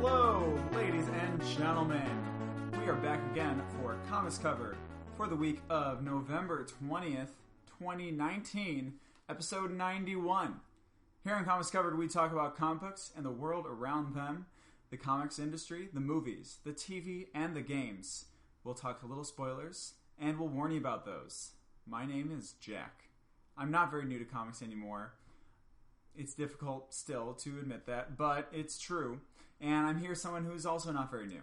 Hello, ladies and gentlemen. We are back again for Comics Covered for the week of November 20th, 2019, episode 91. Here on Comics Covered, we talk about comic books and the world around them, the comics industry, the movies, the TV, and the games. We'll talk a little spoilers, and we'll warn you about those. My name is Jack. I'm not very new to comics anymore. It's difficult still to admit that, but it's true. And I'm here with someone who's also not very new.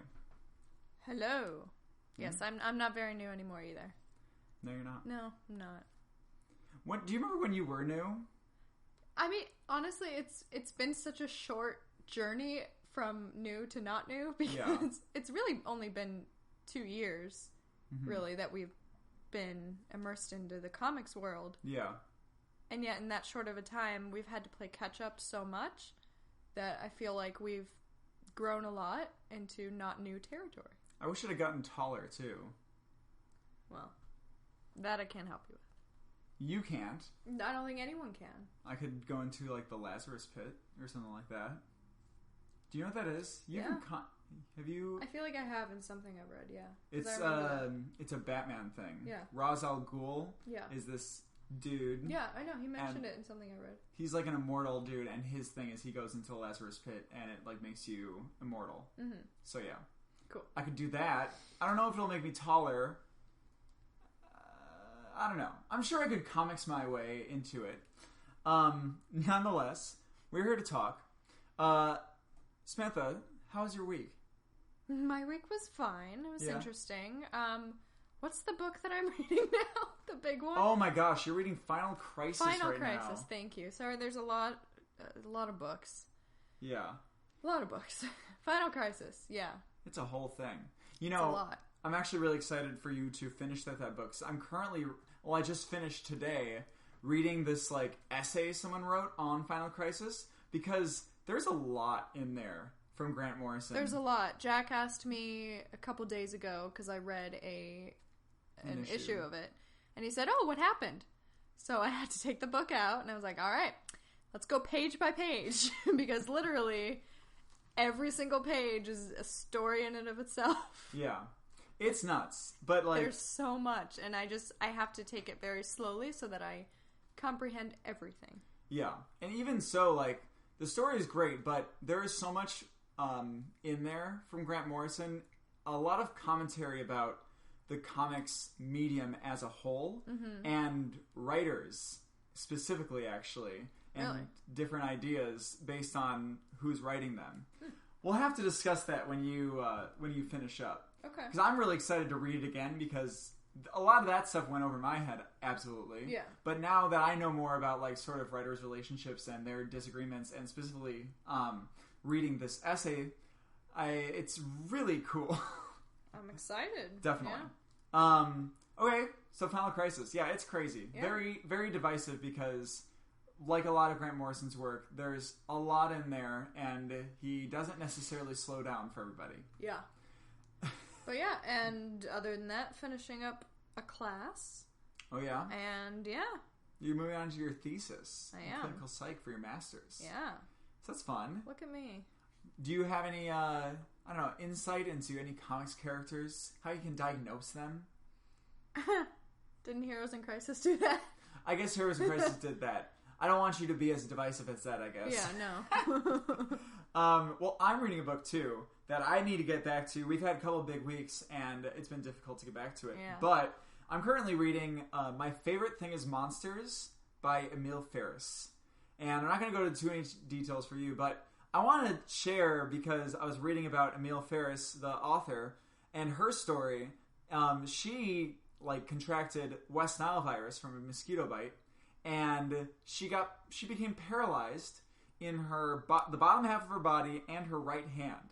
Hello. Yes, I'm not very new anymore either. No, you're not? No, I'm not. What, do you remember when you were new? I mean, honestly, it's been such a short journey from new to not new because it's really only been 2 years, really, that we've been immersed into the comics world. Yeah. And yet, in that short of a time, we've had to play catch-up so much that I feel like we've grown a lot into not new territory. I wish I'd have gotten taller, too. Well, that I can't help you with. You can't. I don't think anyone can. I could go into, like, the Lazarus Pit or something like that. Do you know what that is? Have you... I feel like I have in something I've read, yeah. It's a Batman thing. Yeah. Ra's al Ghul yeah. is this dude. Yeah, I know. He mentioned it in something I read. He's like an immortal dude, and his thing is he goes into the Lazarus Pit, and it like makes you immortal. Mm-hmm. So yeah. Cool. I could do that. I don't know if it'll make me taller. I don't know. I'm sure I could comics my way into it. Nonetheless, we're here to talk. Samantha, how was your week? My week was fine. It was interesting. What's the book that I'm reading now? The big one? Oh my gosh, you're reading Final Crisis right now. Final Crisis, thank you. Sorry, there's a lot of books. Yeah. A lot of books. Final Crisis, yeah. It's a whole thing. You know, it's a lot. I'm actually really excited for you to finish that book. So I'm currently, I just finished today reading this like essay someone wrote on Final Crisis because there's a lot in there from Grant Morrison. There's a lot. Jack asked me a couple days ago because I read an issue of it, and he said, "Oh, what happened?" So I had to take the book out, and I was like, "All right, let's go page by page," because literally every single page is a story in and of itself. Yeah. It's nuts, but like... There's so much, and I have to take it very slowly so that I comprehend everything. Yeah, and even so, like, the story is great, but there is so much in there from Grant Morrison. A lot of commentary about the comics medium as a whole, and writers specifically, actually, and different ideas based on who's writing them. We'll have to discuss that when you finish up. Okay. Because I'm really excited to read it again because a lot of that stuff went over my head, absolutely. Yeah. But now that I know more about like sort of writers' relationships and their disagreements, and specifically reading this essay, it's really cool. I'm excited. Definitely. Yeah. Okay, so Final Crisis. Yeah, it's crazy. Yeah. Very, very divisive because, like a lot of Grant Morrison's work, there's a lot in there, and he doesn't necessarily slow down for everybody. Yeah. But yeah, and other than that, finishing up a class. Oh yeah? And yeah. You're moving on to your thesis. I am. Clinical psych for your master's. Yeah. So that's fun. Look at me. Do you have any, insight into any comics characters? How you can diagnose them? Didn't Heroes in Crisis do that? I guess Heroes in Crisis did that. I don't want you to be as divisive as that, I guess. Yeah, no. Well, I'm reading a book, too, that I need to get back to. We've had a couple of big weeks, and it's been difficult to get back to it. Yeah. But I'm currently reading My Favorite Thing is Monsters by Emil Ferris. And I'm not going to go into too many details for you, but I want to share, because I was reading about Emil Ferris, the author, and her story. She, contracted West Nile virus from a mosquito bite, and she became paralyzed in her the bottom half of her body and her right hand.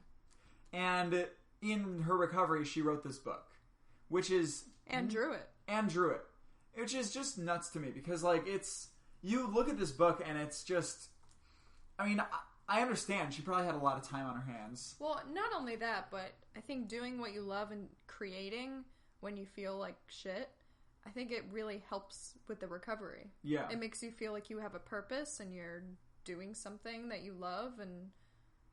And in her recovery, she wrote this book, which is... And drew it. Which is just nuts to me, because, it's... You look at this book, and it's just... I mean, I understand. She probably had a lot of time on her hands. Well, not only that, but I think doing what you love and creating when you feel like shit, I think it really helps with the recovery. Yeah. It makes you feel like you have a purpose and you're doing something that you love, and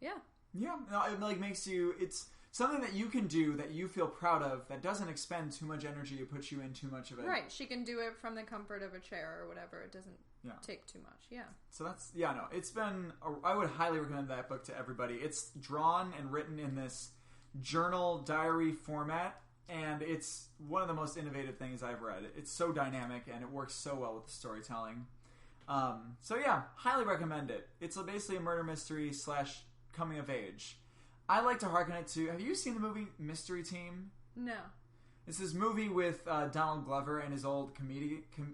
yeah. Yeah, no, it like makes you. It's something that you can do that you feel proud of that doesn't expend too much energy or put you in too much of it. Right, she can do it from the comfort of a chair or whatever. It doesn't take too much. Yeah. So that's it's been. I would highly recommend that book to everybody. It's drawn and written in this journal diary format, and it's one of the most innovative things I've read. It's so dynamic and it works so well with the storytelling. So yeah, highly recommend it. It's basically a murder mystery / coming of age. I like to hearken it to. Have you seen the movie Mystery Team? No. It's this movie with Donald Glover and his old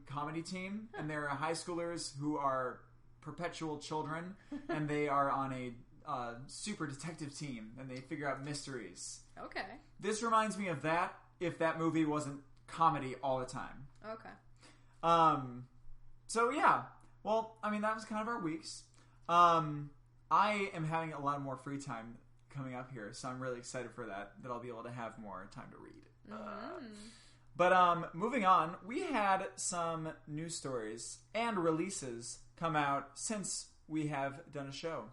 comedy team, and they're high schoolers who are perpetual children, and they are on a super detective team, and they figure out mysteries. Okay. This reminds me of that if that movie wasn't comedy all the time. Okay. So yeah. Well, I mean, that was kind of our weeks. I am having a lot more free time coming up here, so I'm really excited for that I'll be able to have more time to read. But moving on, we had some news stories and releases come out since we have done a show.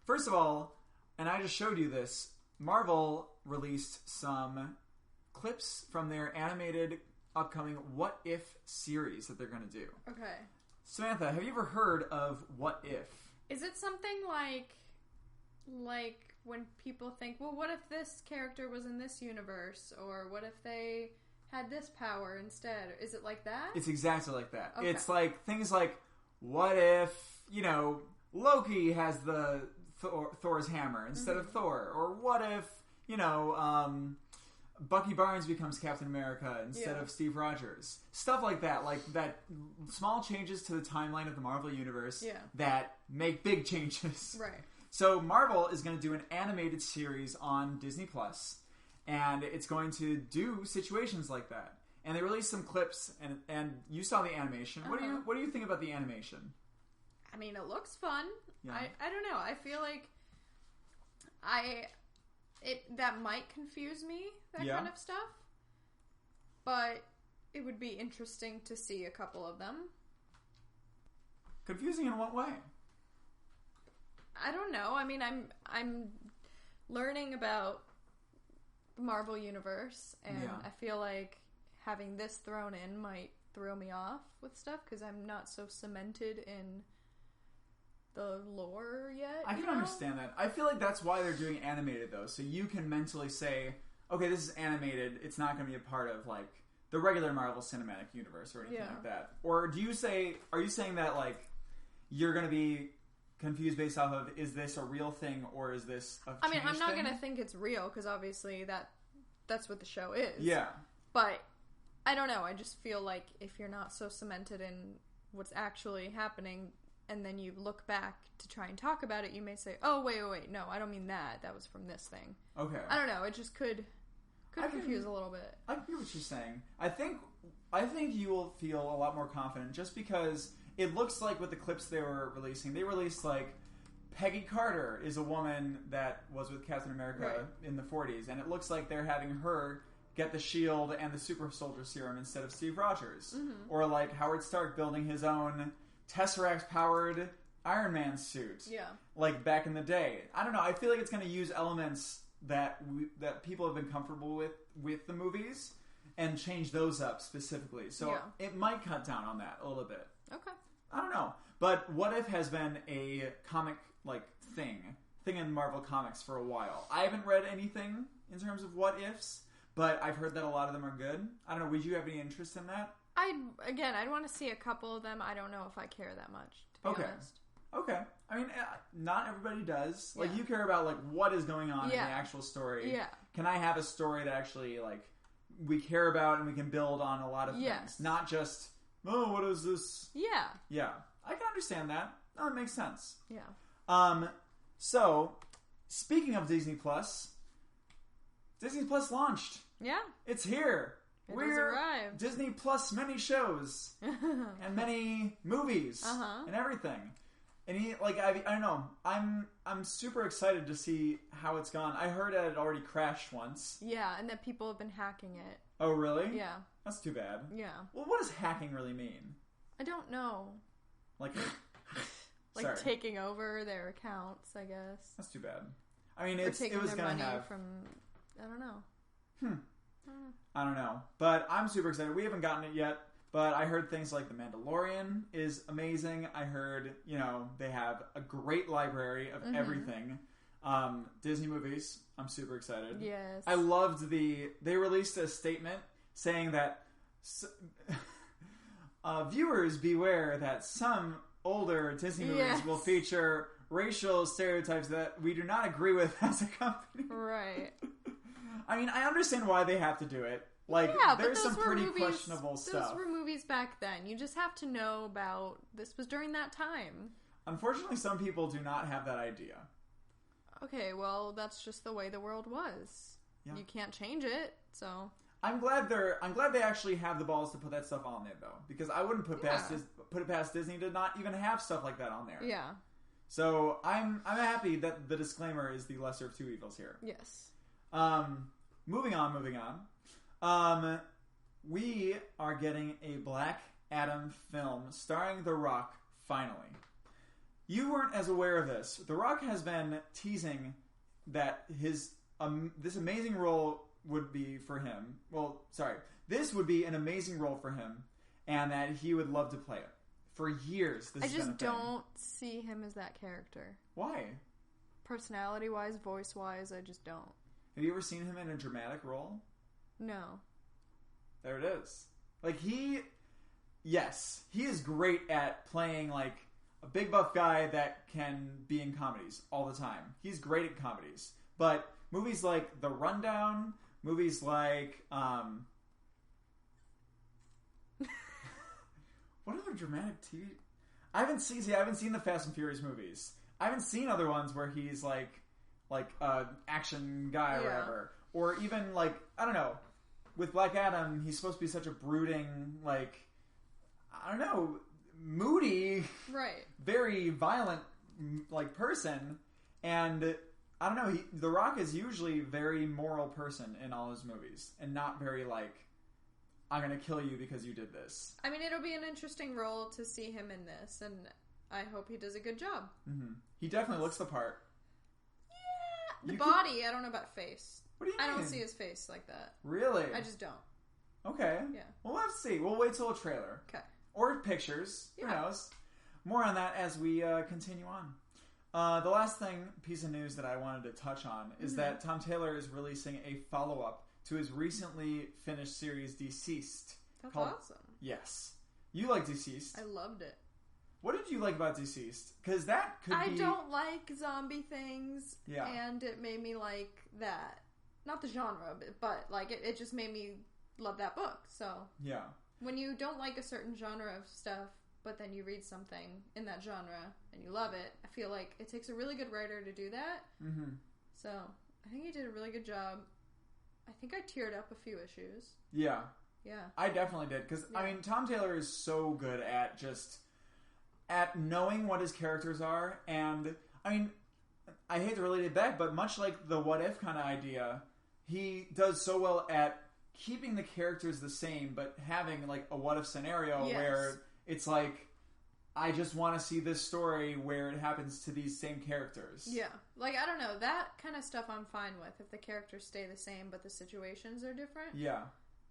First of all, and I just showed you this, Marvel released some clips from their animated upcoming What If series that they're going to do. Okay. Samantha, have you ever heard of What If? Is it something like when people think, well, what if this character was in this universe? Or what if they had this power instead? Is it like that? It's exactly like that. Okay. It's like things like, what if, Loki has the Thor's hammer instead of Thor? Or what if, Bucky Barnes becomes Captain America instead of Steve Rogers? Stuff like that. Like that small changes to the timeline of the Marvel Universe that make big changes. Right. So Marvel is going to do an animated series on Disney Plus, and it's going to do situations like that. And they released some clips, and you saw the animation. Uh-huh. What do you think about the animation? I mean, it looks fun. Yeah. I don't know. I feel like that might confuse me, that kind of stuff. But it would be interesting to see a couple of them. Confusing in what way? I don't know. I mean, I'm learning about the Marvel Universe, and I feel like having this thrown in might throw me off with stuff because I'm not so cemented in the lore yet. I can understand that. I feel like that's why they're doing animated, though, so you can mentally say, okay, this is animated. It's not going to be a part of like the regular Marvel Cinematic Universe or anything like that. Or are you saying that like you're going to be confused based off of, is this a real thing or is this a I mean, I'm not thing? going to think it's real because obviously that's what the show is. Yeah. But I don't know. I just feel like if you're not so cemented in what's actually happening and then you look back to try and talk about it, you may say, oh, wait, no, I don't mean that. That was from this thing. Okay. I don't know. It just could confuse a little bit. I hear what you're saying. I think you will feel a lot more confident just because it looks like with the clips they were releasing, they released like Peggy Carter is a woman that was with Captain America in the 40s, and it looks like they're having her get the shield and the super soldier serum instead of Steve Rogers. Mm-hmm. Or like Howard Stark building his own Tesseract-powered Iron Man suit. Yeah. Like back in the day. I don't know, I feel like it's going to use elements that people have been comfortable with the movies and change those up specifically. So it might cut down on that a little bit. Okay. I don't know. But What If has been a comic like thing in Marvel Comics for a while. I haven't read anything in terms of what ifs, but I've heard that a lot of them are good. I don't know, would you have any interest in that? I'd want to see a couple of them. I don't know if I care that much, to be honest. Okay. I mean, not everybody does. Like, you care about, like, what is going on in the actual story. Yeah. Can I have a story that actually, like, we care about and we can build on a lot of things? Not just, oh, what is this? Yeah. Yeah. I can understand that. That makes sense. Yeah. So, speaking of Disney Plus launched. Yeah. It's here. It has arrived. Disney Plus many shows and many movies and everything. And I don't know. I'm super excited to see how it's gone. I heard that it already crashed once. Yeah, and that people have been hacking it. Oh, really? Yeah. That's too bad. Yeah. Well, what does hacking really mean? I don't know. Like taking over their accounts, I guess. That's too bad. I mean, it was going to have... from... I don't know. I don't know. But I'm super excited. We haven't gotten it yet, but I heard things like The Mandalorian is amazing. I heard, they have a great library of everything. Disney movies, I'm super excited. Yes. I loved they released a statement saying that viewers beware that some older Disney movies will feature racial stereotypes that we do not agree with as a company. Right. I mean, I understand why they have to do it. Like, there's some pretty questionable stuff. Those were movies back then. You just have to know about... This was during that time. Unfortunately, some people do not have that idea. Okay, well, that's just the way the world was. Yeah. You can't change it, so... I'm glad they actually have the balls to put that stuff on there, though. Because I wouldn't put it past Disney to not even have stuff like that on there. Yeah. So, I'm happy that the disclaimer is the lesser of two evils here. Yes. Moving on. We are getting a Black Adam film starring The Rock, finally. You weren't as aware of this. The Rock has been teasing that his this amazing role would be for him. Well, sorry. This would be an amazing role for him, and that he would love to play it. For years, this has been a thing. I just don't see him as that character. Why? Personality-wise, voice-wise, I just don't. Have you ever seen him in a dramatic role? No. There it is. Like, he is great at playing, like, a big buff guy that can be in comedies all the time. He's great at comedies. But movies like The Rundown, movies like, what other dramatic TV? I haven't seen the Fast and Furious movies. I haven't seen other ones where he's like action guy or whatever. Or even like, I don't know, with Black Adam, he's supposed to be such a brooding, like, I don't know, moody, right, very violent, like, person. And I don't know, The Rock is usually a very moral person in all his movies, and not very like, I'm gonna kill you because you did this. I mean, it'll be an interesting role to see him in this, and I hope he does a good job. Mm-hmm. He definitely looks the part. Yeah, body, I don't know about face. What do you mean? I don't see his face like that. Really? I just don't. Okay. Yeah. Well, let's see. We'll wait till a trailer. Okay. Or pictures. Yeah. Who knows? More on that as we continue on. The last piece of news that I wanted to touch on is that Tom Taylor is releasing a follow-up to his recently finished series Deceased. That's awesome. Yes. You like Deceased. I loved it. What did you like about Deceased? Because that could be... I don't like zombie things. Yeah. And it made me like that. Not the genre, but like it just made me love that book. So yeah, when you don't like a certain genre of stuff, but then you read something in that genre and you love it, I feel like it takes a really good writer to do that. Mm-hmm. So I think he did a really good job. I think I teared up a few issues. Yeah, I definitely did because I mean Tom Taylor is so good at knowing what his characters are, and I mean I hate to relate it back, but much like the what if kind of idea. He does so well at keeping the characters the same, but having like a what if scenario where it's like, I just want to see this story where it happens to these same characters. Yeah. Like, I don't know. That kind of stuff I'm fine with. If the characters stay the same, but the situations are different. Yeah.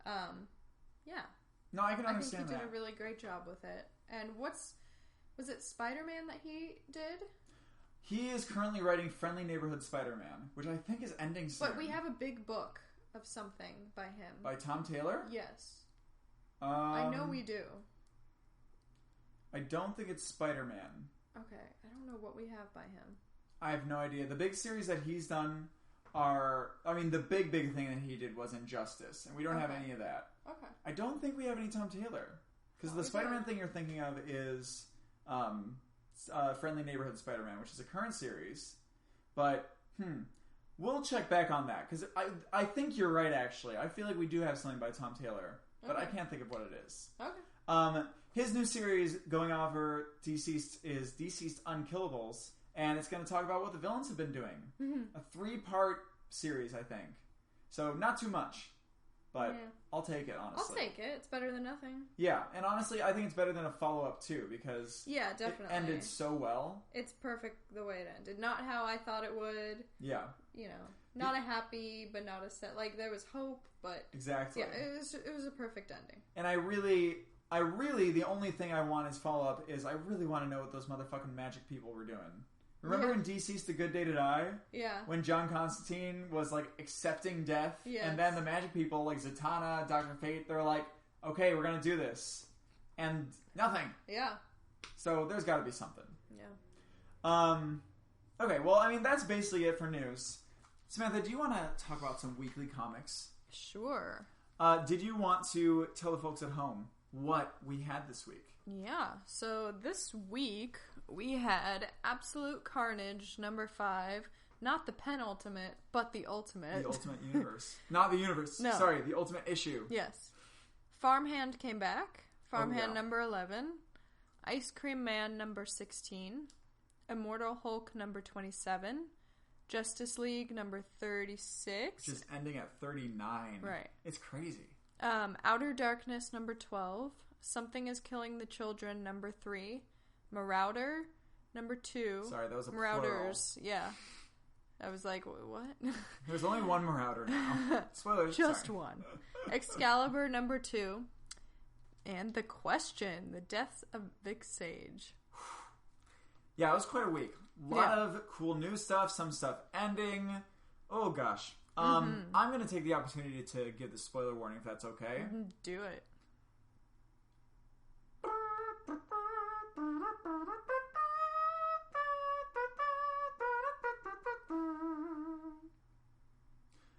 Yeah. No, I can understand that. I think he did a really great job with it. And was it Spider-Man that he did? He is currently writing Friendly Neighborhood Spider-Man, which I think is ending soon. But we have a big book of something by him. By Tom Taylor? Yes. I know we do. I don't think it's Spider-Man. Okay. I don't know what we have by him. I have no idea. The big series that he's done are... I mean, the big thing that he did was Injustice, and we don't have any of that. Okay. I don't think we have any Tom Taylor. Because the Spider-Man thing you're thinking of is... Friendly Neighborhood Spider-Man, which is a current series, but we'll check back on that because I think you're right. Actually, I feel like we do have something by Tom Taylor, but I can't think of what it is. Okay. His new series going over Deceased is Deceased Unkillables, and it's going to talk about what the villains have been doing. A 3-part series, I think. So not too much, but I'll take it, honestly. I'll take it. It's better than nothing. Yeah, and honestly, I think it's better than a follow-up, too, because definitely. It ended so well. It's perfect the way it ended. Not how I thought it would. Yeah. You know, not a happy, but not a sad. Like, there was hope, but... Exactly. Yeah, it was a perfect ending. And I really, the only thing I want as follow-up is I really want to know what those motherfucking magic people were doing. Remember in DC's The Good Day to Die? Yeah. When John Constantine was, like, accepting death? Yes. And then the magic people, like Zatanna, Dr. Fate, they're like, okay, we're gonna do this. And nothing. Yeah. So there's gotta be something. Yeah. Okay, well, I mean, that's basically it for news. Samantha, do you want to talk about some weekly comics? Sure. Did you want to tell the folks at home what we had this week? Yeah, so this week we had Absolute Carnage #5, not the penultimate, but the ultimate. The Ultimate Universe. Not the universe. No. Sorry, the Ultimate Issue. Yes. Farmhand came back. Farmhand #11. Ice Cream Man #16. Immortal Hulk #27. Justice League #36. Which is ending at 39. Right. It's crazy. Outer Darkness #12. Something is Killing the Children #3. Marauder #2. Sorry, that was a Marauders, plural. yeah. I was like, what? There's only one Marauder now. Spoilers. Just sorry. one. Excalibur #2. And The Question, The Death of Vic Sage. Yeah, it was quite a week. A lot of cool new stuff, some stuff ending. Oh gosh. I'm going to take the opportunity to give the spoiler warning if that's okay. Do it.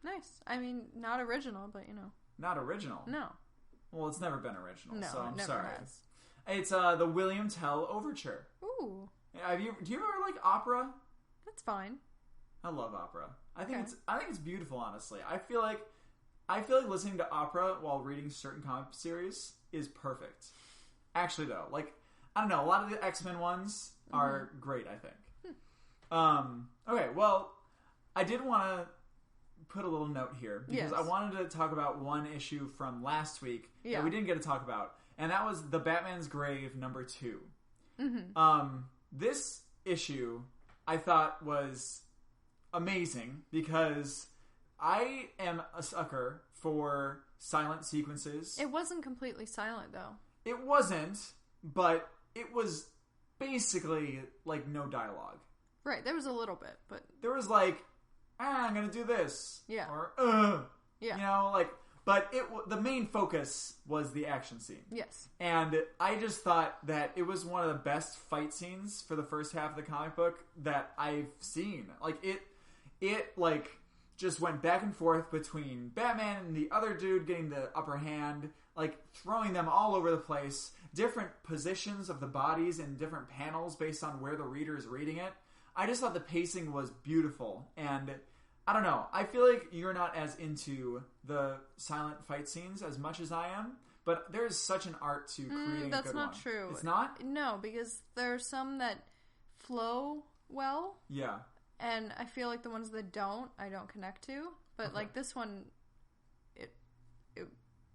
Nice. I mean, not original, but you know. Not original? No. Well, it's never been original, No, so I'm it never sorry. has. It's the William Tell Overture. Ooh. Do you ever like opera? That's fine. I love opera. I think it's beautiful, honestly. I feel like listening to opera while reading certain comic series is perfect. Actually, though, like, I don't know, a lot of the X-Men ones are great, I think. Okay, well, I did want to put a little note here because I wanted to talk about one issue from last week that we didn't get to talk about, and that was The Batman's Grave #2. This issue I thought was amazing because I am a sucker for silent sequences. It wasn't completely silent, though. It wasn't, but it was basically like no dialogue. Right, there was a little bit, but... There was like, I'm gonna do this. Yeah. Or, yeah. You know, like... But the main focus was the action scene. Yes. And I just thought that it was one of the best fight scenes for the first half of the comic book that I've seen. Like, it like, just went back and forth between Batman and the other dude getting the upper hand, like, throwing them all over the place, different positions of the bodies in different panels based on where the reader is reading it. I just thought the pacing was beautiful, and... I don't know. I feel like you're not as into the silent fight scenes as much as I am, but there is such an art to creating a good one. That's not true. It's not? No, because there are some that flow well. Yeah. And I feel like the ones that don't, I don't connect to. But like this one, it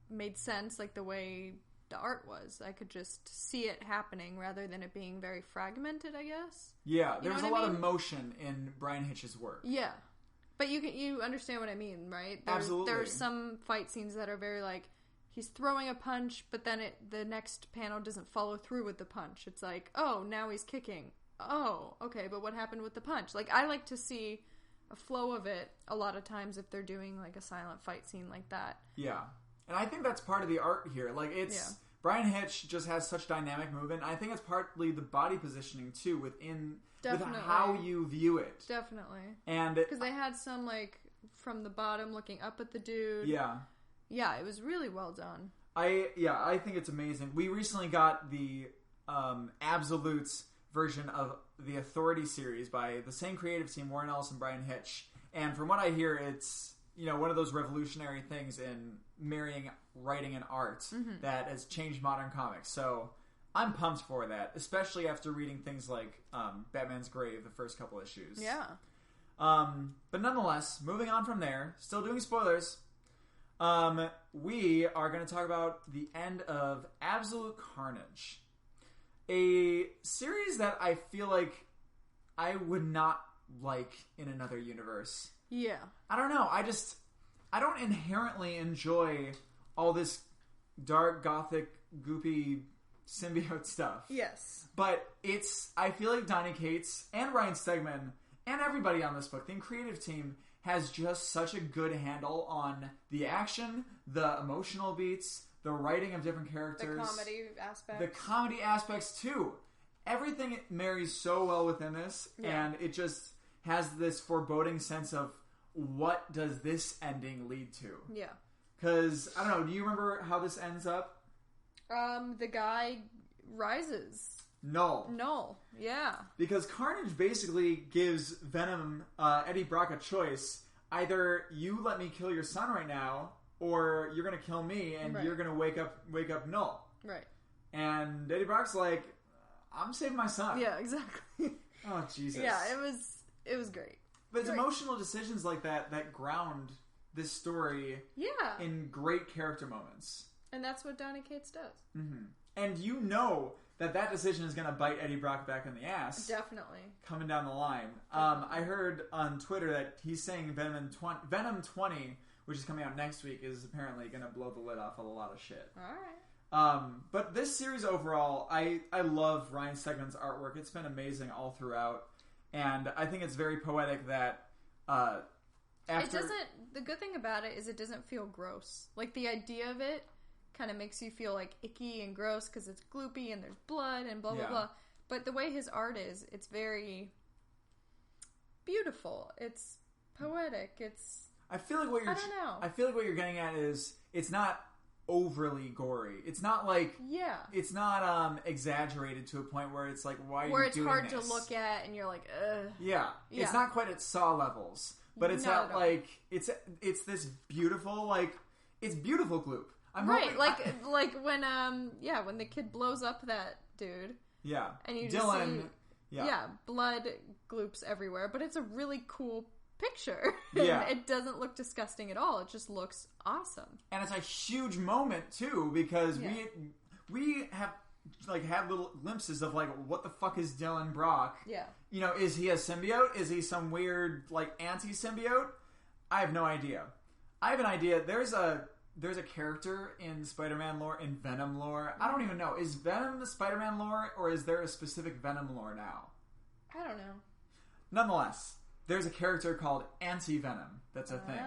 made sense, like the way the art was. I could just see it happening rather than it being very fragmented, I guess. Yeah, there's a lot of motion in Brian Hitch's work. Yeah. But you understand what I mean, right? Absolutely. There are some fight scenes that are very like, he's throwing a punch, but then the next panel doesn't follow through with the punch. It's like, oh, now he's kicking. Oh, okay, but what happened with the punch? Like, I like to see a flow of it a lot of times if they're doing like a silent fight scene like that. Yeah. And I think that's part of the art here. Like, it's... Brian Hitch just has such dynamic movement. I think it's partly the body positioning, too, within... Definitely. With how you view it. Definitely. And because they had some, like, from the bottom looking up at the dude. Yeah. Yeah, it was really well done. I think it's amazing. We recently got the Absolutes version of the Authority series by the same creative team, Warren Ellis and Brian Hitch. And from what I hear, it's, you know, one of those revolutionary things in marrying writing and art that has changed modern comics. So... I'm pumped for that, especially after reading things like Batman's Grave, the first couple issues. Yeah. But nonetheless, moving on from there, still doing spoilers, We are going to talk about the end of Absolute Carnage. A series that I feel like I would not like in another universe. Yeah. I don't know. I don't inherently enjoy all this dark, gothic, goopy symbiote stuff. Yes. But I feel like Donny Cates and Ryan Stegman and everybody on this book, the creative team, has just such a good handle on the action, the emotional beats, the writing of different characters. The comedy aspects, too. Everything marries so well within this, and it just has this foreboding sense of what does this ending lead to? Yeah. Because, I don't know, do you remember how this ends up? The guy rises. No. Yeah. Because Carnage basically gives Venom, Eddie Brock, a choice. Either you let me kill your son right now, or you're going to kill me, and you're going to wake up Null. Right. And Eddie Brock's like, I'm saving my son. Yeah, exactly. Oh, Jesus. Yeah, it was great. But it's emotional decisions like that ground this story in great character moments. And that's what Donny Cates does. Mm-hmm. And you know that decision is going to bite Eddie Brock back in the ass. Definitely. Coming down the line. I heard on Twitter that he's saying Venom 20, which is coming out next week, is apparently going to blow the lid off of a lot of shit. All right. But this series overall, I love Ryan Stegman's artwork. It's been amazing all throughout. And I think it's very poetic that the good thing about it is it doesn't feel gross. Like, the idea of it kind of makes you feel like icky and gross because it's gloopy and there's blood and blah blah blah. But the way his art is, it's very beautiful. It's poetic. I feel like what you're getting at is it's not overly gory. It's not like it's not exaggerated to a point where it's like, why are you doing this? Where it's hard to look at and you're like, ugh. Yeah. It's not quite at Saw levels, but it's not like it's this beautiful, like, it's beautiful gloop. Like when when the kid blows up that dude. Yeah. And you Dylan, just see blood gloops everywhere, but it's a really cool picture. Yeah. It doesn't look disgusting at all. It just looks awesome. And it's a huge moment too, because we have had little glimpses of like, what the fuck is Dylan Brock? Yeah. You know, is he a symbiote? Is he some weird like anti-symbiote? I have no idea. I have an idea. There's a character in Spider-Man lore, in Venom lore. I don't even know. Is Venom the Spider-Man lore, or is there a specific Venom lore now? I don't know. Nonetheless, there's a character called Anti-Venom that's a thing.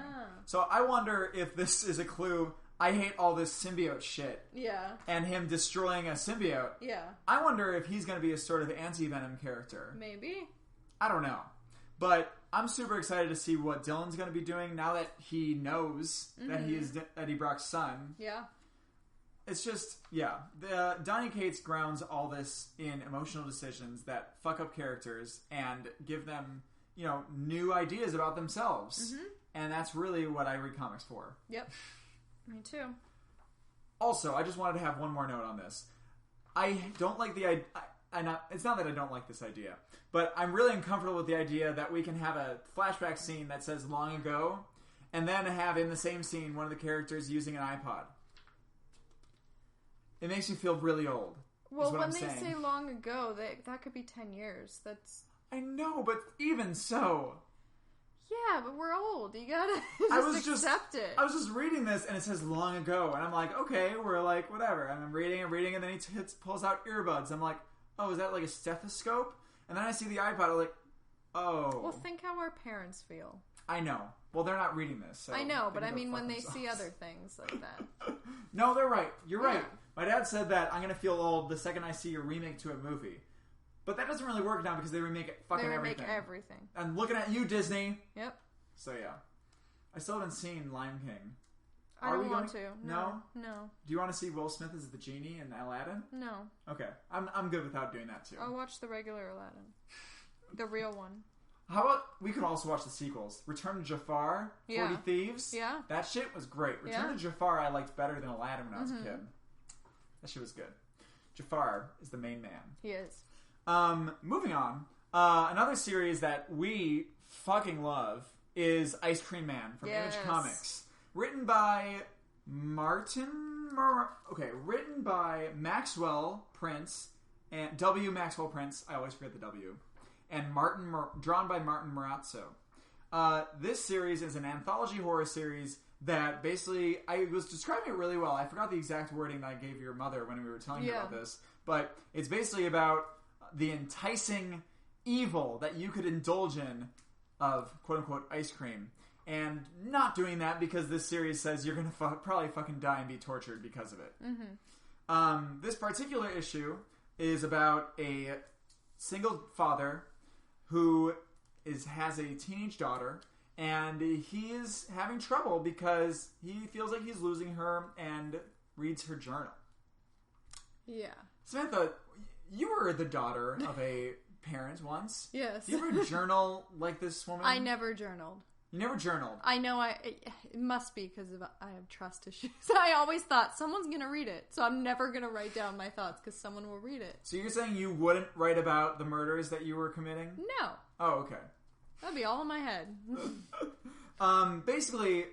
So I wonder if this is a clue. I hate all this symbiote shit. Yeah. And him destroying a symbiote. Yeah. I wonder if he's going to be a sort of Anti-Venom character. Maybe. I don't know. But I'm super excited to see what Dylan's going to be doing now that he knows that he is Eddie Brock's son. Yeah. It's just, Donny Cates grounds all this in emotional decisions that fuck up characters and give them, new ideas about themselves. Mm-hmm. And that's really what I read comics for. Yep. Me too. Also, I just wanted to have one more note on this. I don't like the idea... it's not that I don't like this idea, but I'm really uncomfortable with the idea that we can have a flashback scene that says long ago, and then have in the same scene one of the characters using an iPod. It makes me feel really old. Well, when they say long ago, that could be 10 years. I know, but even so... Yeah, but we're old. You gotta accept it. I was just reading this, and it says long ago, and I'm like, okay, we're like, whatever. And I'm reading, and then he pulls out earbuds. I'm like, oh, is that like a stethoscope? And then I see the iPod, I'm like, oh. Well, think how our parents feel. I know. Well, they're not reading this. So I know, but I mean when they see other things like that. No, they're right. You're right. My dad said that I'm going to feel old the second I see a remake to a movie. But that doesn't really work now because they remake everything. I'm looking at you, Disney. Yep. So, yeah. I still haven't seen Lion King. I don't want to. No? No? Do you want to see Will Smith as the genie in Aladdin? No. Okay. I'm good without doing that, too. I'll watch the regular Aladdin. The real one. How about we could also watch the sequels? Return to Jafar, 40 Thieves. Yeah. That shit was great. Return to Jafar I liked better than Aladdin when I was a kid. That shit was good. Jafar is the main man. He is. Moving on. Another series that we fucking love is Ice Cream Man from Image Comics. Written by written by Maxwell Prince and W. Maxwell Prince. I always forget the W. And drawn by Martin Morazzo. This series is an anthology horror series that basically, I was describing it really well. I forgot the exact wording that I gave your mother when we were telling you about this. But it's basically about the enticing evil that you could indulge in of quote-unquote ice cream. And not doing that because this series says you're going to probably fucking die and be tortured because of it. Mm-hmm. This particular issue is about a single father who has a teenage daughter, and he is having trouble because he feels like he's losing her and reads her journal. Yeah. Samantha, you were the daughter of a parent once. Yes. Do you ever journal like this woman? I never journaled. You never journaled? I know it must be because I have trust issues. I always thought someone's going to read it, so I'm never going to write down my thoughts because someone will read it. So you're saying you wouldn't write about the murders that you were committing? No. Oh, okay. That'd be all in my head. Basically,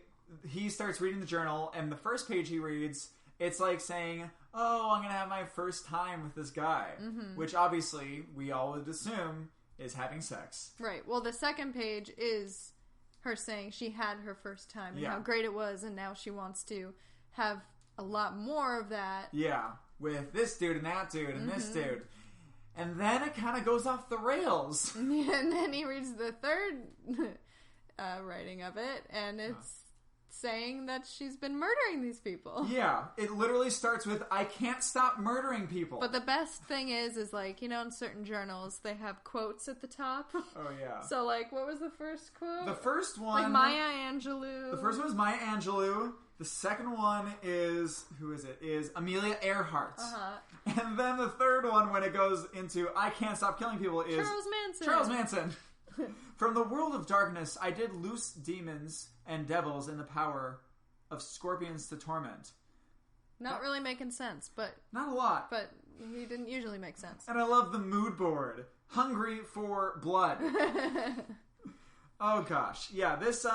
he starts reading the journal, and the first page he reads, it's like saying, oh, I'm going to have my first time with this guy, which obviously we all would assume is having sex. Right. Well, the second page is her saying she had her first time and how great it was, and now she wants to have a lot more of that. Yeah, with this dude and that dude and this dude. And then it kind of goes off the rails. And then he reads the third writing of it, and it's saying that she's been murdering these people. Yeah, it literally starts with, I can't stop murdering people. But the best thing is like, you know, in certain journals, they have quotes at the top. Oh, yeah. So, like, what was the first quote? The first one... Like, Maya Angelou. The first one was Maya Angelou. The second one is... Who is it? Is Amelia Earhart. Uh-huh. And then the third one, when it goes into I can't stop killing people, is... Charles Manson. From the world of darkness, I did loose demons and devils in the power of scorpions to torment. Not really making sense, but... Not a lot. But he didn't usually make sense. And I love the mood board. Hungry for blood. Oh, gosh. Yeah, this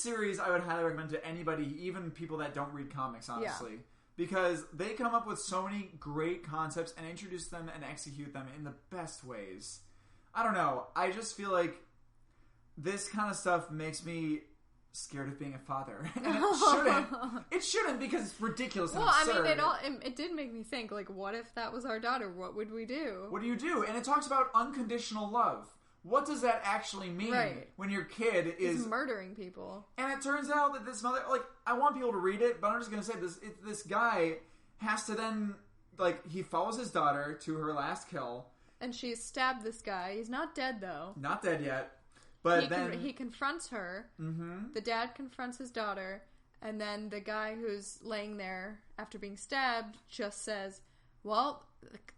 series I would highly recommend to anybody, even people that don't read comics, honestly. Yeah. Because they come up with so many great concepts and introduce them and execute them in the best ways. I don't know. I just feel like this kind of stuff makes me scared of being a father. And it shouldn't. It shouldn't because it's ridiculous and absurd. I mean, it did make me think, like, what if that was our daughter? What would we do? What do you do? And it talks about unconditional love. What does that actually mean when your kid is murdering people? And it turns out that this mother, like, I want people to read it, but I'm just going to say this guy has to then, like, he follows his daughter to her last kill. And she stabbed this guy. He's not dead, though. Not dead yet. But he confronts her. Mm-hmm. The dad confronts his daughter. And then the guy who's laying there after being stabbed just says, well,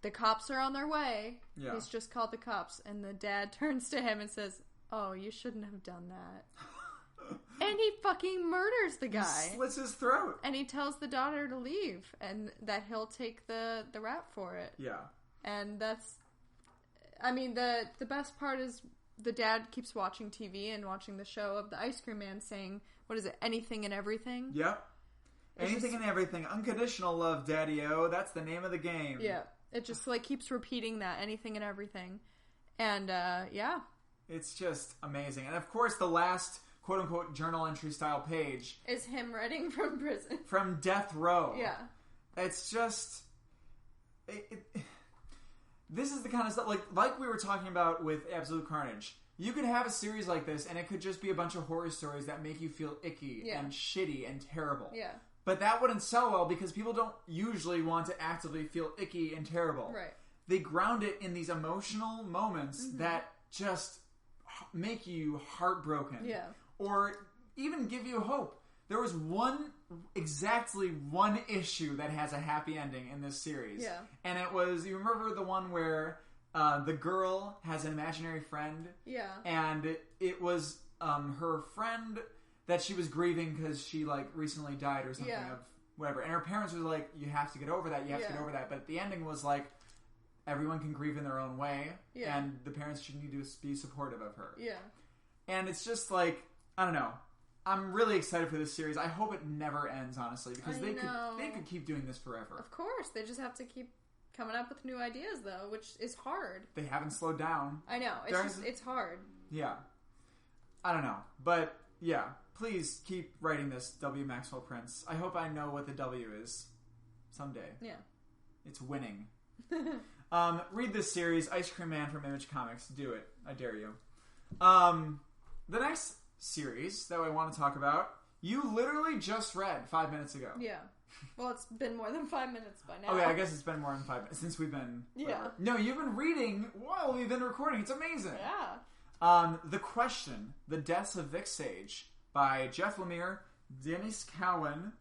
the cops are on their way. Yeah. He's just called the cops. And the dad turns to him and says, oh, you shouldn't have done that. And he fucking murders the guy. He slits his throat. And he tells the daughter to leave. And that he'll take the rap for it. Yeah. And that's... I mean, the best part is the dad keeps watching TV and watching the show of the ice cream man saying, what is it, anything and everything? Yep. Anything and everything. Unconditional love, Daddy-O. That's the name of the game. Yeah. It just, like, keeps repeating that, anything and everything. And, yeah. It's just amazing. And, of course, the last, quote-unquote, journal entry style page... is him writing from prison. From death row. Yeah. It's just... This is the kind of stuff, like we were talking about with Absolute Carnage. You could have a series like this, and it could just be a bunch of horror stories that make you feel icky and shitty and terrible. Yeah. But that wouldn't sell well because people don't usually want to actively feel icky and terrible. Right. They ground it in these emotional moments that just make you heartbroken. Yeah. Or even give you hope. There was exactly one issue that has a happy ending in this series. Yeah. And it was, you remember the one where the girl has an imaginary friend? Yeah. And it was her friend that she was grieving because she, like, recently died or something of whatever. And her parents were like, you have to get over that, you have to get over that. But the ending was like, everyone can grieve in their own way. Yeah. And the parents should need to be supportive of her. Yeah. And it's just like, I don't know. I'm really excited for this series. I hope it never ends, honestly, because they could keep doing this forever. Of course, they just have to keep coming up with new ideas, though, which is hard. They haven't slowed down. I know. It's hard. Yeah. I don't know. But, yeah. Please keep writing this, W. Maxwell Prince. I hope I know what the W is someday. Yeah. It's winning. Read this series, Ice Cream Man from Image Comics. Do it. I dare you. The next series that I want to talk about, you literally just read 5 minutes ago. Yeah. Well, it's been more than 5 minutes by now. Okay, I guess it's been more than 5 minutes since we've been... Yeah. No, you've been reading while we've been recording. It's amazing. Yeah. The Question, The Deaths of Vic Sage by Jeff Lemire, Dennis Cowan,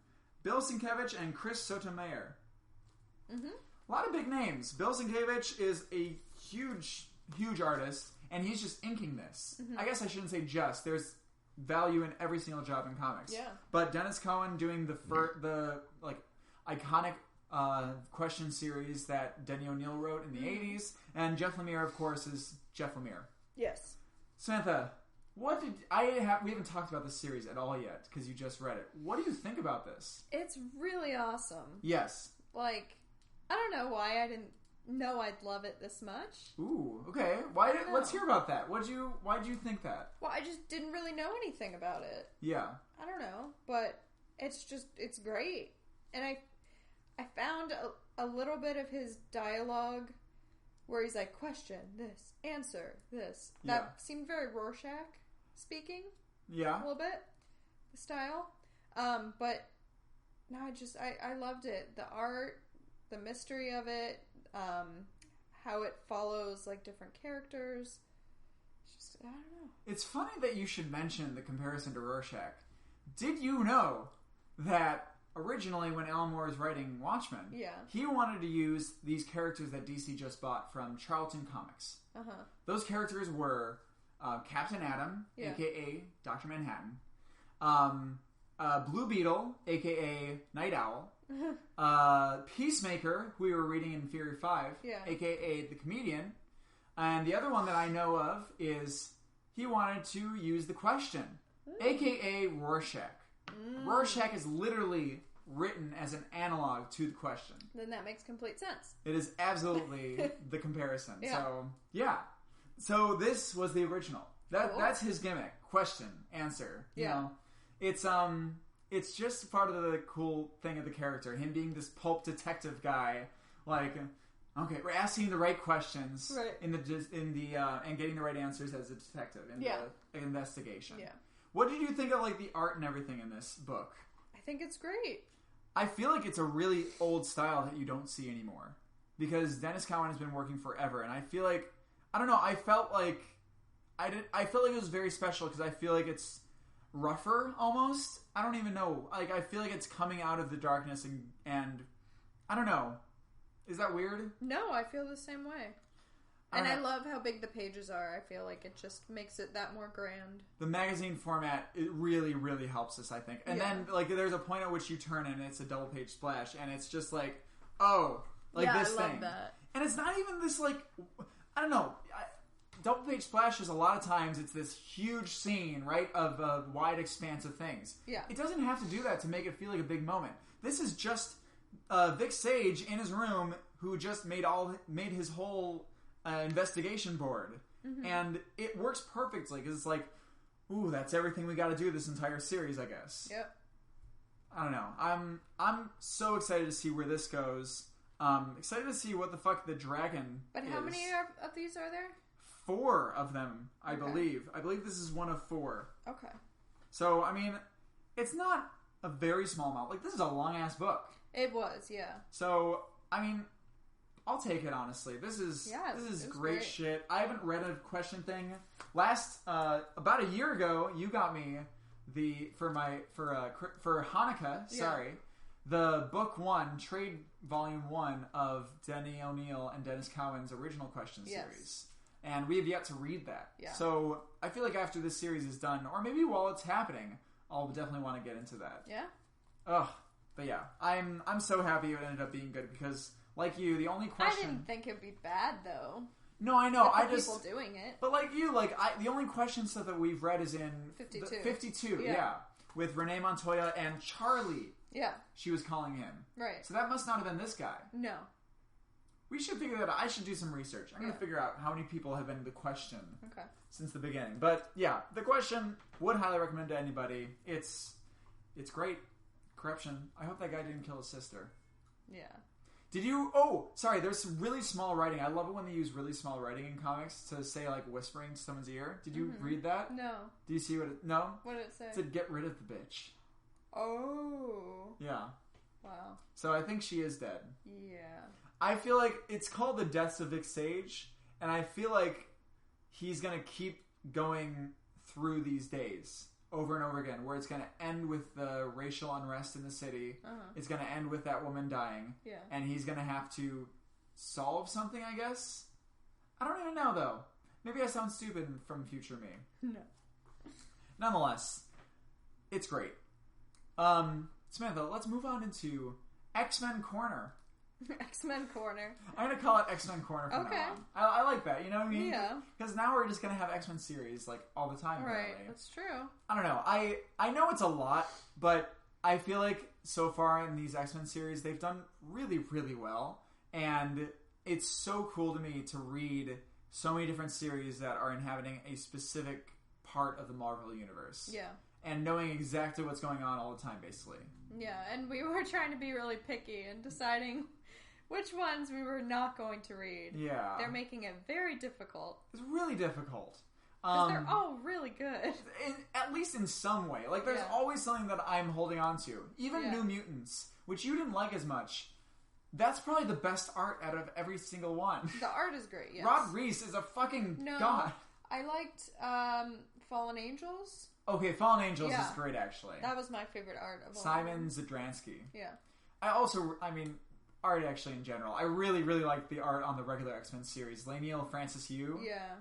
Bill Sienkiewicz, and Chris Sotomayor. Mm-hmm. A lot of big names. Bill Sienkiewicz is a huge, huge artist, and he's just inking this. Mm-hmm. I guess I shouldn't say just. There's value in every single job in comics. Yeah. But Dennis Cowan doing the iconic question series that Denny O'Neil wrote in the 80s, and Jeff Lemire, of course, is Jeff Lemire. Yes. Samantha, we haven't talked about this series at all yet because you just read it. What do you think about this? It's really awesome. Yes. Like, I don't know why I didn't know I'd love it this much. Ooh, okay. Let's hear about that. Why'd you think that? Well, I just didn't really know anything about it. Yeah. I don't know, but it's great. And I found a little bit of his dialogue where he's like, question this, answer this. That seemed very Rorschach speaking. Yeah. A little bit. The style. But no, I loved it. The art, the mystery of it, how it follows like different characters. Just, I don't know. It's funny that you should mention the comparison to Rorschach. Did you know that originally when Alan Moore was writing Watchmen, he wanted to use these characters that DC just bought from Charlton Comics. Uh-huh. Those characters were Captain Atom, a.k.a. Dr. Manhattan, Blue Beetle, a.k.a. Night Owl, Peacemaker, who we were reading in Fury 5, a.k.a. the Comedian, and the other one that I know of is he wanted to use the Question, a.k.a. Rorschach. Rorschach is literally written as an analog to the Question. Then that makes complete sense. It is absolutely the comparison. So this was the original. That's his gimmick. Question, answer. You know, it's just part of the cool thing of the character. Him being this pulp detective guy, like, okay, we're asking the right questions in the and getting the right answers as a detective in the investigation. Yeah. What did you think of like the art and everything in this book? I think it's great. I feel like it's a really old style that you don't see anymore because Dennis Cowan has been working forever, and I feel like I don't know. I felt like it was very special because I feel like it's rougher almost. I don't even know. Like I feel like it's coming out of the darkness and I don't know. Is that weird? No, I feel the same way. And I love how big the pages are. I feel like it just makes it that more grand. The magazine format, it really, really helps us, I think. And then, like, there's a point at which you turn and it's a double-page splash, and it's just like, oh, like this thing. I love that. And it's not even this, like, I don't know. Double-page splashes, a lot of times, it's this huge scene, right, of a wide expanse of things. Yeah. It doesn't have to do that to make it feel like a big moment. This is just Vic Sage in his room who just made his whole... investigation board, and it works perfectly because it's like, ooh, that's everything we got to do this entire series, I guess. Yep. I don't know. I'm so excited to see where this goes. Excited to see what the fuck the dragon. But how many of these are there? 4 of them, I believe. I believe this is one of 4. Okay. So I mean, it's not a very small amount. Like this is a long ass book. It was, yeah. So I mean. I'll take it, honestly. This is great shit. I haven't read a question thing. About a year ago, you got me for Hanukkah. Sorry, the book 1, trade volume 1 of Denny O'Neil and Dennis Cowan's original question series, and we have yet to read that. Yeah. So I feel like after this series is done, or maybe while it's happening, I'll definitely want to get into that. Yeah. Ugh. But yeah, I'm so happy it ended up being good because. Like you, the only question... I didn't think it'd be bad, though. No, I know. People doing it. But like you, the only question stuff that we've read is in... 52. 52, yeah. with Renee Montoya and Charlie. Yeah. She was calling him. Right. So that must not have been this guy. No. We should figure that out. I should do some research. I'm going to figure out how many people have been the question since the beginning. But yeah, the question, would highly recommend to anybody. It's great. Corruption. I hope that guy didn't kill his sister. Yeah. Did you... Oh, sorry. There's some really small writing. I love it when they use really small writing in comics to say, like, whispering to someone's ear. Did you read that? No. Do you see what it... No? What did it say? It said, get rid of the bitch. Oh. Yeah. Wow. So I think she is dead. Yeah. I feel like it's called The Deaths of Vic Sage, and I feel like he's going to keep going through these days over and over again, where it's going to end with the racial unrest in the city. It's going to end with that woman dying. Yeah. And he's going to have to solve something, I guess. I don't even know, though. Maybe I sound stupid from future me. No. Nonetheless, it's great. Samantha, let's move on into X-Men Corner. X-Men Corner. I'm going to call it X-Men Corner from now on. I like that, you know what I mean? Yeah. Because now we're just going to have X-Men series, like, all the time, apparently. Right, that's true. I don't know. I know it's a lot, but I feel like so far in these X-Men series, they've done really, really well. And it's so cool to me to read so many different series that are inhabiting a specific part of the Marvel Universe. Yeah. And knowing exactly what's going on all the time, basically. Yeah, and we were trying to be really picky and deciding which ones we were not going to read. Yeah. They're making it very difficult. It's really difficult. Because they're all really good. At least in some way. Like, there's always something that I'm holding on to. Even New Mutants, which you didn't like as much. That's probably the best art out of every single one. The art is great, yes. Rod Reese is a fucking god. I liked Fallen Angels. Okay, Fallen Angels is great, actually. That was my favorite art of all. Simon Zadransky. Yeah. I mean, art actually in general. I really, really like the art on the regular X-Men series. Laniel Francis Yu. Yeah.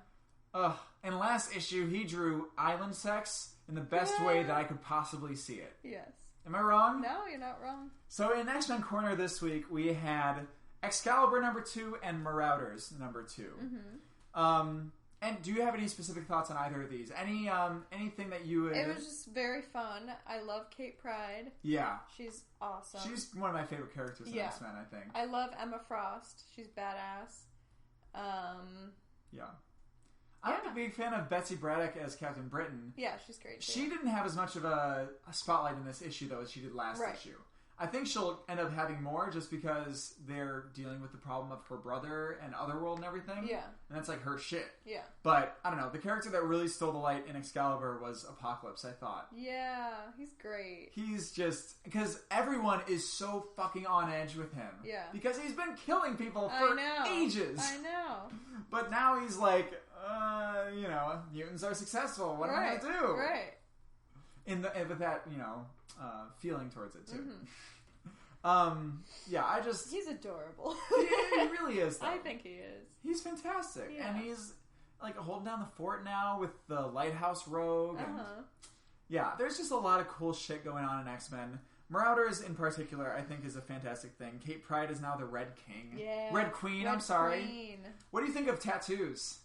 Ugh. In last issue, he drew island sex in the best way that I could possibly see it. Yes. Am I wrong? No, you're not wrong. So in X-Men Corner this week, we had Excalibur #2 and Marauders #2. And do you have any specific thoughts on either of these? Anything that you would... It was just very fun. I love Kate Pryde. Yeah. She's awesome. She's one of my favorite characters in X-Men, I think. I love Emma Frost. She's badass. Yeah. I'm a big fan of Betsy Braddock as Captain Britain. Yeah, she's great too. She didn't have as much of a spotlight in this issue, though, as she did last issue. I think she'll end up having more just because they're dealing with the problem of her brother and Otherworld and everything. Yeah. And that's like her shit. Yeah. But, I don't know, the character that really stole the light in Excalibur was Apocalypse, I thought. Yeah, he's great. He's just... Because everyone is so fucking on edge with him. Yeah. Because he's been killing people for ages. I know. But now he's like, you know, mutants are successful. What am I going to do? Right. With that, you know, feeling towards it, too. Yeah, I just... He's adorable. he really is, though. I think he is. He's fantastic. Yeah. And he's, like, holding down the fort now with the Lighthouse Rogue. And, yeah, there's just a lot of cool shit going on in X-Men. Marauders, in particular, I think is a fantastic thing. Kate Pryde is now the Red King. Yeah. Red Queen, I'm sorry. Queen. What do you think of tattoos?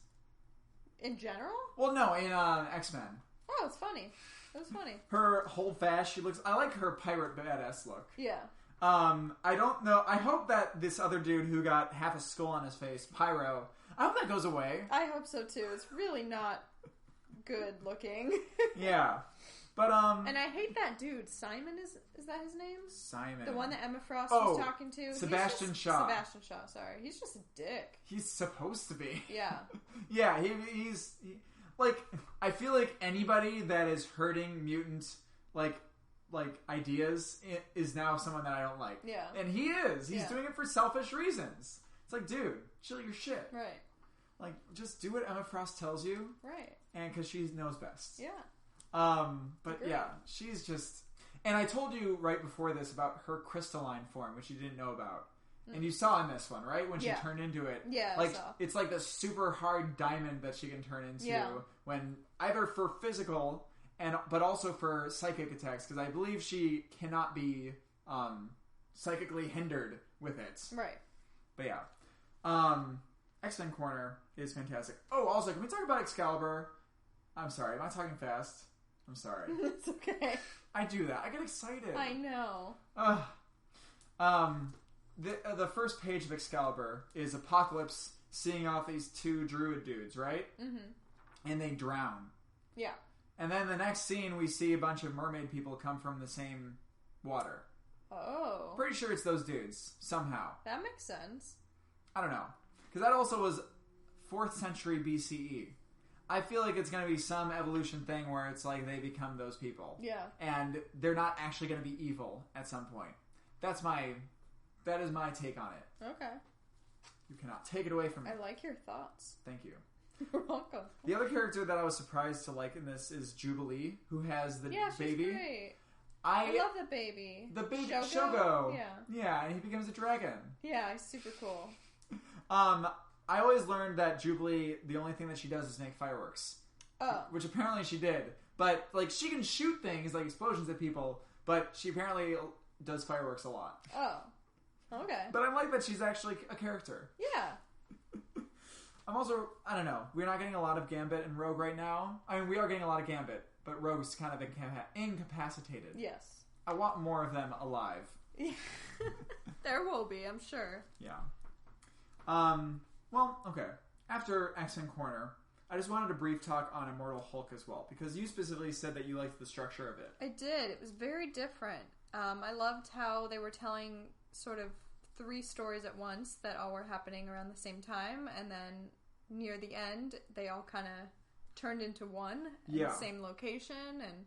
In general? Well, no, in X-Men. Oh, it's funny. It was funny. Her hold fast, she looks... I like her pirate badass look. Yeah. I don't know. I hope that this other dude who got half a skull on his face, Pyro, I hope that goes away. I hope so too. It's really not good looking. Yeah. But, and I hate that dude. Simon is that his name? Simon. The one that Emma Frost was talking to? Sebastian Shaw. Sebastian Shaw, sorry. He's just a dick. He's supposed to be. Yeah. Yeah, he's like, I feel like anybody that is hurting mutant, like ideas is now someone that I don't like. Yeah. And he is. He's doing it for selfish reasons. It's like, dude, chill your shit. Right. Like, just do what Emma Frost tells you. Right. And because she knows best. Yeah. But Agreed. yeah, she's just... And I told you right before this about her crystalline form, which you didn't know about. And you saw in this one, right? When she turned into it. Yeah, like I saw. it's like the super hard diamond that she can turn into when either for physical but also for psychic attacks, because I believe she cannot be psychically hindered with it. Right. But yeah. X-Men Corner is fantastic. Oh, also, can we talk about Excalibur? I'm sorry, am I talking fast? I'm sorry. It's okay. I do that. I get excited. I know. The first page of Excalibur is Apocalypse seeing off these two druid dudes, right? Mm-hmm. And they drown. Yeah. And then the next scene, we see a bunch of mermaid people come from the same water. Oh. Pretty sure it's those dudes, somehow. That makes sense. I don't know. Because that also was 4th century BCE. I feel like it's going to be some evolution thing where it's like they become those people. Yeah. And they're not actually going to be evil at some point. That is my take on it. Okay. You cannot take it away from me. I like your thoughts. Thank you. You're welcome. The other character that I was surprised to like in this is Jubilee, who has the she's baby. Great. I love the baby. The baby Shogo. Yeah. Yeah, and he becomes a dragon. Yeah, he's super cool. I always learned that Jubilee, the only thing that she does is make fireworks. Oh. Which apparently she did. But, like, she can shoot things, like explosions at people, but she apparently does fireworks a lot. Oh. Okay. But I like that she's actually a character. Yeah. I'm also, I don't know, we're not getting a lot of Gambit and Rogue right now. I mean, we are getting a lot of Gambit, but Rogue's kind of incapacitated. Yes. I want more of them alive. There will be, I'm sure. Yeah. Well, okay. After X-Men Corner, I just wanted a brief talk on Immortal Hulk as well, because you specifically said that you liked the structure of it. I did. It was very different. I loved how they were telling sort of 3 stories at once that all were happening around the same time, and then near the end, they all kind of turned into one in the same location, and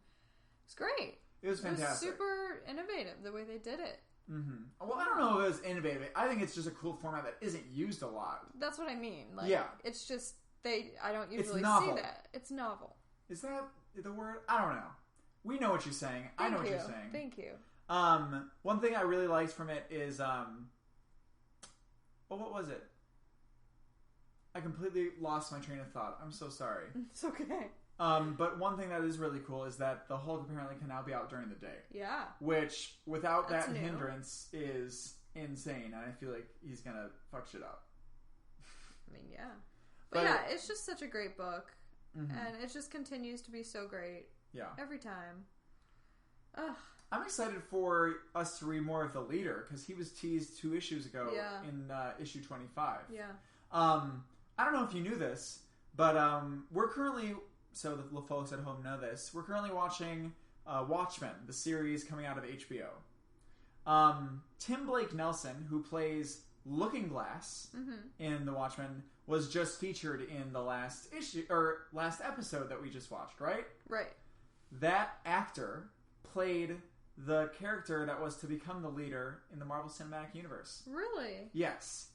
it's great. It was fantastic. It was super innovative, the way they did it. Mm-hmm. Well, I don't know if it was innovative. I think it's just a cool format that isn't used a lot. That's what I mean. Like, yeah. It's just, I don't usually see that. It's novel. Is that the word? I don't know. We know what you're saying. I know what you're saying. Thank you. One thing I really liked from it is, well, what was it? I completely lost my train of thought. I'm so sorry. It's okay. But one thing that is really cool is that the Hulk apparently can now be out during the day. Yeah. Which, without That's that new. hindrance, is insane. And I feel like he's gonna fuck shit up. I mean, yeah. But yeah, it's just such a great book. Mm-hmm. And it just continues to be so great. Yeah. Every time. Ugh. I'm excited for us to read more of the Leader, because he was teased 2 issues ago in issue 25. Yeah. I don't know if you knew this, but we're currently, so the folks at home know this, we're currently watching Watchmen, the series coming out of HBO. Tim Blake Nelson, who plays Looking Glass in The Watchmen, was just featured in the last episode that we just watched, right? Right. That actor played the character that was to become the Leader in the Marvel Cinematic Universe. Really? Yes.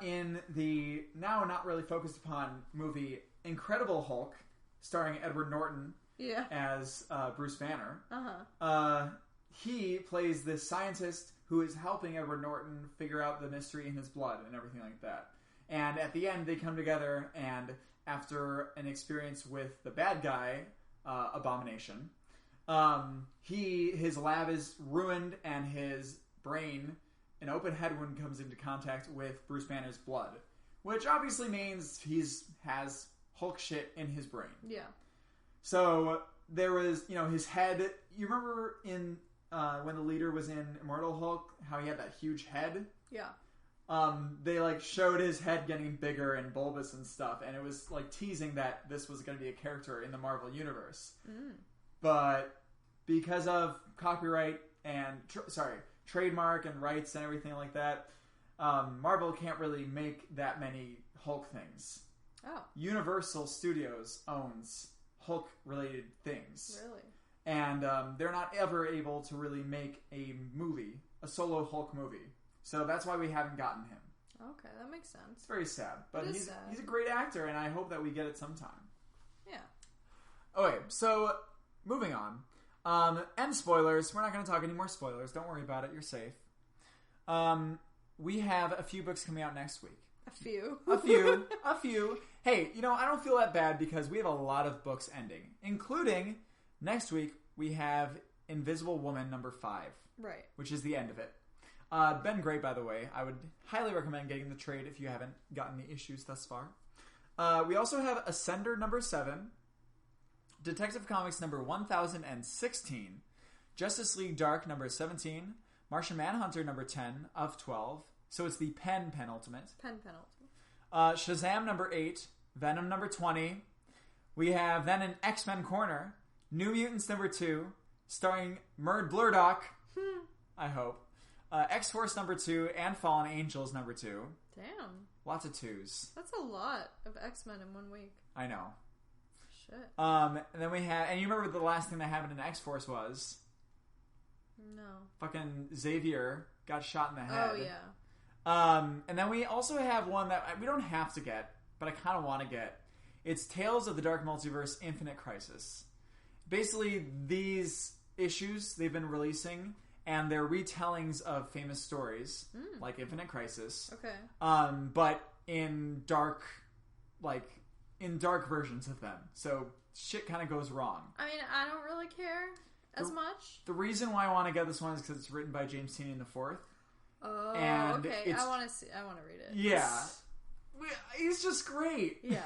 In the now not really focused upon movie Incredible Hulk, starring Edward Norton as Bruce Banner, he plays this scientist who is helping Edward Norton figure out the mystery in his blood and everything like that. And at the end, they come together, and after an experience with the bad guy, Abomination, his lab is ruined, and his brain, an open head wound, comes into contact with Bruce Banner's blood, which obviously means has Hulk shit in his brain. Yeah. So there was, his head. You remember in when the Leader was in Immortal Hulk, how he had that huge head? Yeah. They showed his head getting bigger and bulbous and stuff, and it was teasing that this was going to be a character in the Marvel universe. But because of copyright and trademark and rights and everything like that, Marvel can't really make that many Hulk things. Oh. Universal Studios owns Hulk-related things. Really? And they're not ever able to really make a solo Hulk movie. So that's why we haven't gotten him. Okay, that makes sense. It's very sad. But he's sad. He's a great actor, and I hope that we get it sometime. Yeah. Okay, so moving on. And spoilers. We're not going to talk any more spoilers. Don't worry about it. You're safe. We have a few books coming out next week. A few. A few. Hey, I don't feel that bad because we have a lot of books ending. Including, next week, we have Invisible Woman number 5. Right. Which is the end of it. Been great, by the way. I would highly recommend getting the trade if you haven't gotten the issues thus far. We also have Ascender number 7. Detective Comics number 1016, Justice League Dark number 17, Martian Manhunter number 10 of 12. So it's the penultimate. Shazam number 8, Venom number 20. We have then an X-Men corner, New Mutants number 2, starring Murd Blurdock, I hope. X-Force number 2 and Fallen Angels number 2. Damn. Lots of 2s. That's a lot of X-Men in 1 week. I know. Shit. And then we have, and you remember the last thing that happened in X-Force was? No. Fucking Xavier got shot in the head. Oh, yeah. And then we also have one that we don't have to get, but I kind of want to get. It's Tales of the Dark Multiverse Infinite Crisis. Basically, these issues they've been releasing, and they're retellings of famous stories, like Infinite Crisis. Okay. But in dark versions of them. So shit kind of goes wrong. I mean, I don't really care as much. The reason why I want to get this one is because it's written by James Tynion IV. Oh, and okay. I want to read it. Yeah. He's just great. Yeah,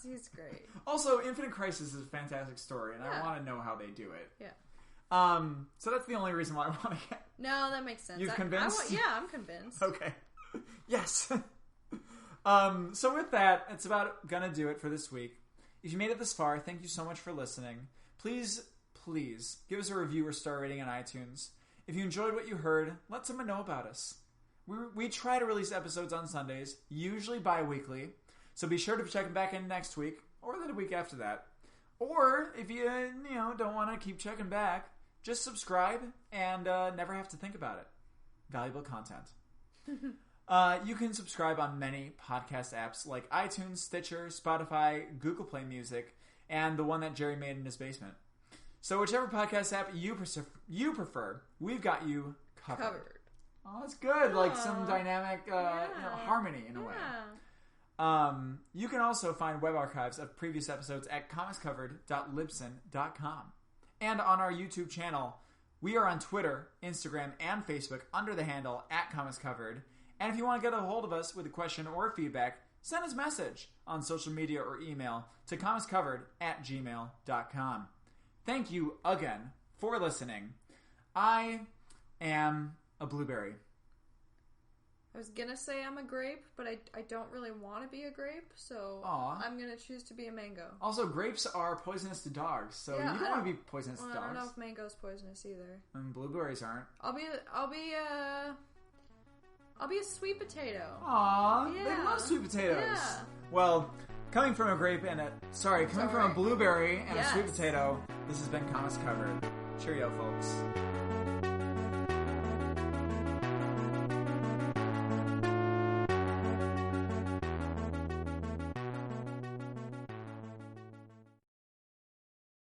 he's great. Also, Infinite Crisis is a fantastic story, and I want to know how they do it. Yeah. So that's the only reason why I want to get. No, that makes sense. You convinced? I'm convinced. Okay. Yes. So with that, it's about gonna do it for this week. If you made it this far, thank you so much for listening. Please give us a review or star rating on iTunes. If you enjoyed what you heard, let someone know about us. We try to release episodes on Sundays, usually bi-weekly, so be sure to check back in next week, or the week after that. Or, if you don't want to keep checking back, just subscribe and never have to think about it. Valuable content. You can subscribe on many podcast apps like iTunes, Stitcher, Spotify, Google Play Music, and the one that Jerry made in his basement. So whichever podcast app you prefer, we've got you covered. Oh, that's good. Like some dynamic harmony in a way. You can also find web archives of previous episodes at comicscovered.libsyn.com. And on our YouTube channel, we are on Twitter, Instagram, and Facebook under the handle @comicscovered. And if you want to get a hold of us with a question or feedback, send us a message on social media or email to comicscovered@gmail.com. Thank you again for listening. I am a blueberry. I was gonna say I'm a grape, but I don't really want to be a grape, so I'm gonna choose to be a mango. Also, grapes are poisonous to dogs, so you don't want to be poisonous to dogs. I don't know if mango's poisonous either. And blueberries aren't. I'll be a sweet potato. Aww, yeah. They love sweet potatoes. Yeah. Well, coming from a grape and a blueberry and a sweet potato, this has been Comics Covered. Cheerio, folks.